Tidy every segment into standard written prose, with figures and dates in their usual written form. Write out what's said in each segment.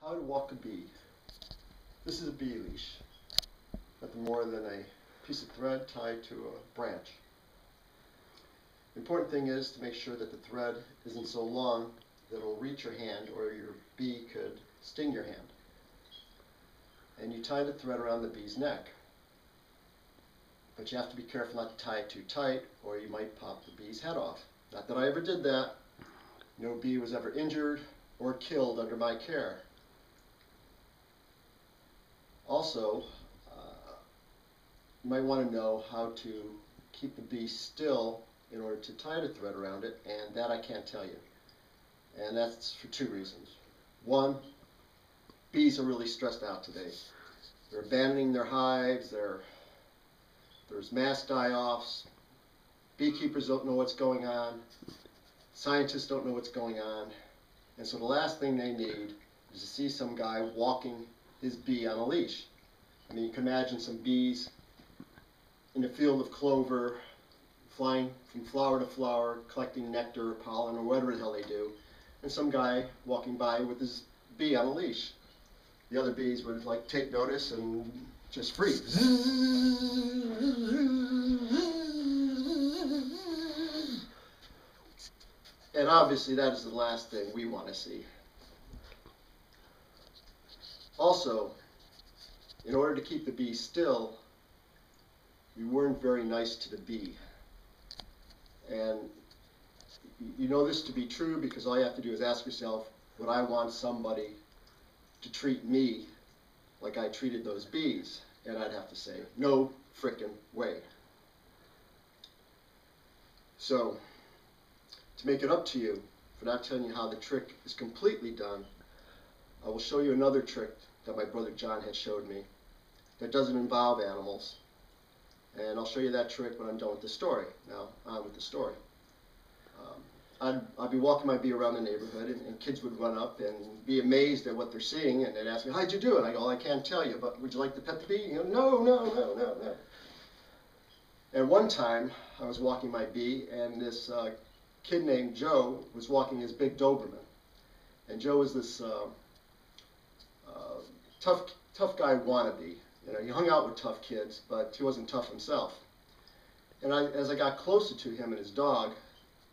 How to walk a bee. This is a bee leash. Nothing more than a piece of thread tied to a branch. The important thing is to make sure that the thread isn't so long that it'll reach your hand or your bee could sting your hand. And you tie the thread around the bee's neck. But you have to be careful not to tie it too tight or you might pop the bee's head off. Not that I ever did that. No bee was ever injured or killed under my care. Also, you might want to know how to keep the bee still in order to tie the thread around it, and that I can't tell you. And that's for two reasons. One, bees are really stressed out today. They're abandoning their hives, there's mass die-offs, beekeepers don't know what's going on, scientists don't know what's going on, and so the last thing they need is to see some guy walking his bee on a leash. I mean, you can imagine some bees in a field of clover, flying from flower to flower, collecting nectar or pollen or whatever the hell they do, and some guy walking by with his bee on a leash. The other bees would like take notice and just freeze. And obviously that is the last thing we want to see. Also, in order to keep the bee still, you weren't very nice to the bee. And you know this to be true because all you have to do is ask yourself, would I want somebody to treat me like I treated those bees? And I'd have to say, no frickin' way. So, to make it up to you, for not telling you how the trick is completely done, I will show you another trick that my brother John had showed me that doesn't involve animals. And I'll show you that trick when I'm done with the story. Now, on with the story. I'd be walking my bee around the neighborhood, and kids would run up and be amazed at what they're seeing, and they'd ask me, how'd you do it? And I go, I can't tell you, but would you like to pet the bee? You know, no. And one time, I was walking my bee, and this kid named Joe was walking his big Doberman. And Joe was this tough guy wannabe. You know, he hung out with tough kids, but he wasn't tough himself. And as I got closer to him and his dog,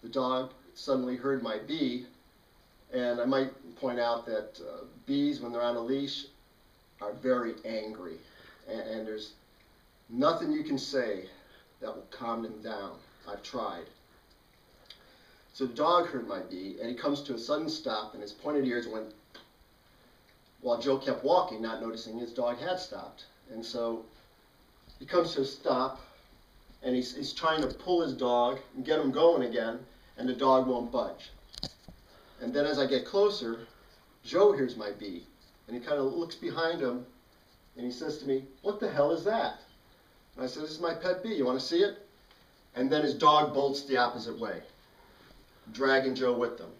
the dog suddenly heard my bee. And I might point out that bees, when they're on a leash, are very angry. And there's nothing you can say that will calm them down. I've tried. So the dog heard my bee, and he comes to a sudden stop, and his pointed ears went, while Joe kept walking, not noticing his dog had stopped. And so he comes to a stop, and he's trying to pull his dog and get him going again, and the dog won't budge. And then as I get closer, Joe hears my bee, and he kind of looks behind him, and he says to me, what the hell is that? And I said, this is my pet bee, you want to see it? And then his dog bolts the opposite way, dragging Joe with them.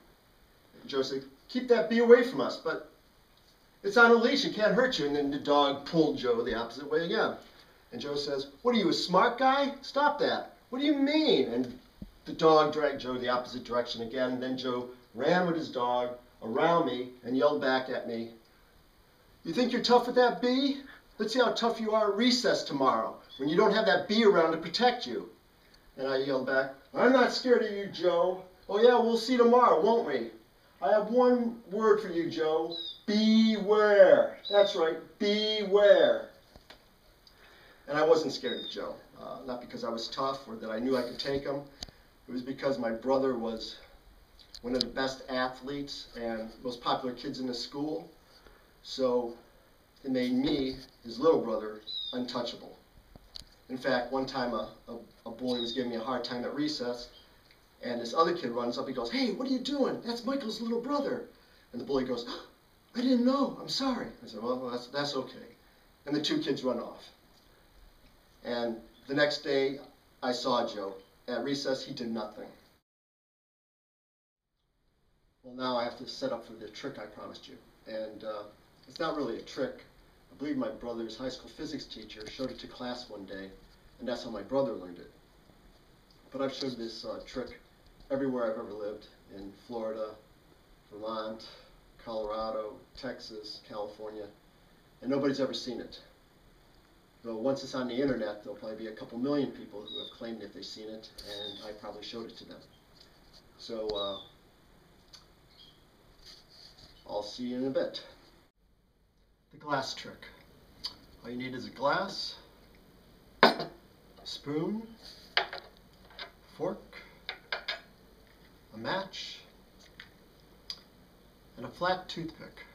And Joe said, keep that bee away from us, but it's on a leash, it can't hurt you. And then the dog pulled Joe the opposite way again. And Joe says, what are you, a smart guy? Stop that. What do you mean? And the dog dragged Joe the opposite direction again. And then Joe ran with his dog around me and yelled back at me, you think you're tough with that bee? Let's see how tough you are at recess tomorrow when you don't have that bee around to protect you. And I yelled back, I'm not scared of you, Joe. Oh yeah, we'll see tomorrow, won't we? I have one word for you, Joe. Beware. That's right, beware. And I wasn't scared of Joe. Not because I was tough or that I knew I could take him. It was because my brother was one of the best athletes and most popular kids in the school. So it made me, his little brother, untouchable. In fact, one time a boy was giving me a hard time at recess, and this other kid runs up, he goes, hey, what are you doing? That's Michael's little brother. And the bully goes, I didn't know, I'm sorry. I said, well, that's okay. And the two kids run off. And the next day, I saw Joe. At recess, he did nothing. Well, now I have to set up for the trick I promised you. And it's not really a trick. I believe my brother's high school physics teacher showed it to class one day, and that's how my brother learned it. But I've showed this trick everywhere I've ever lived, in Florida, Vermont, Colorado, Texas, California, and nobody's ever seen it. Though once it's on the internet, there'll probably be a couple million people who have claimed that they've seen it, and I probably showed it to them. So I'll see you in a bit. The glass trick. All you need is a glass, a spoon, fork, a match, and a flat toothpick.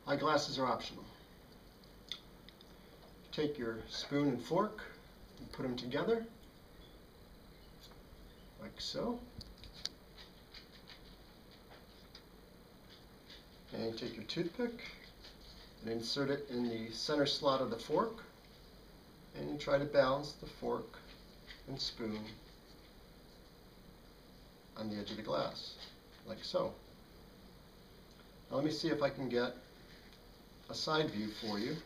Eyeglasses are optional. Take your spoon and fork and put them together, like so. And you take your toothpick and insert it in the center slot of the fork, and you try to balance the fork and spoon on the edge of the glass, like so. Now let me see if I can get a side view for you.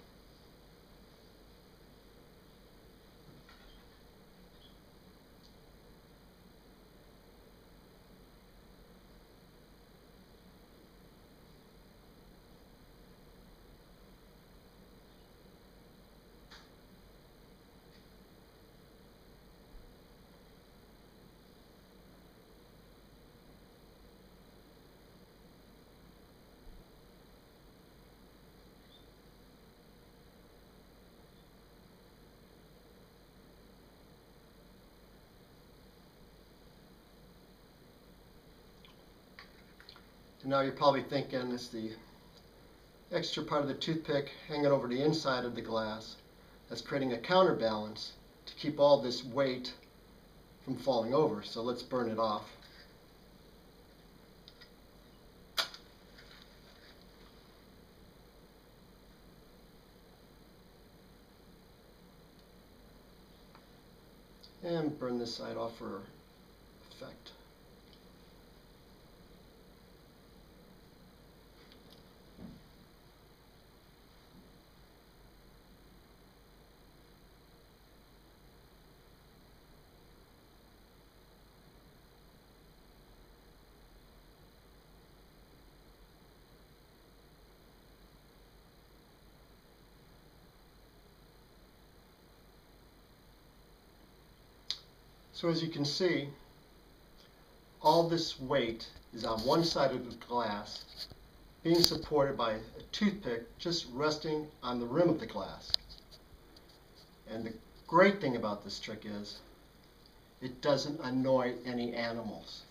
Now you're probably thinking it's the extra part of the toothpick hanging over the inside of the glass that's creating a counterbalance to keep all this weight from falling over. So let's burn it off. And burn this side off for effect. So as you can see, all this weight is on one side of the glass, being supported by a toothpick just resting on the rim of the glass. And the great thing about this trick is it doesn't annoy any animals.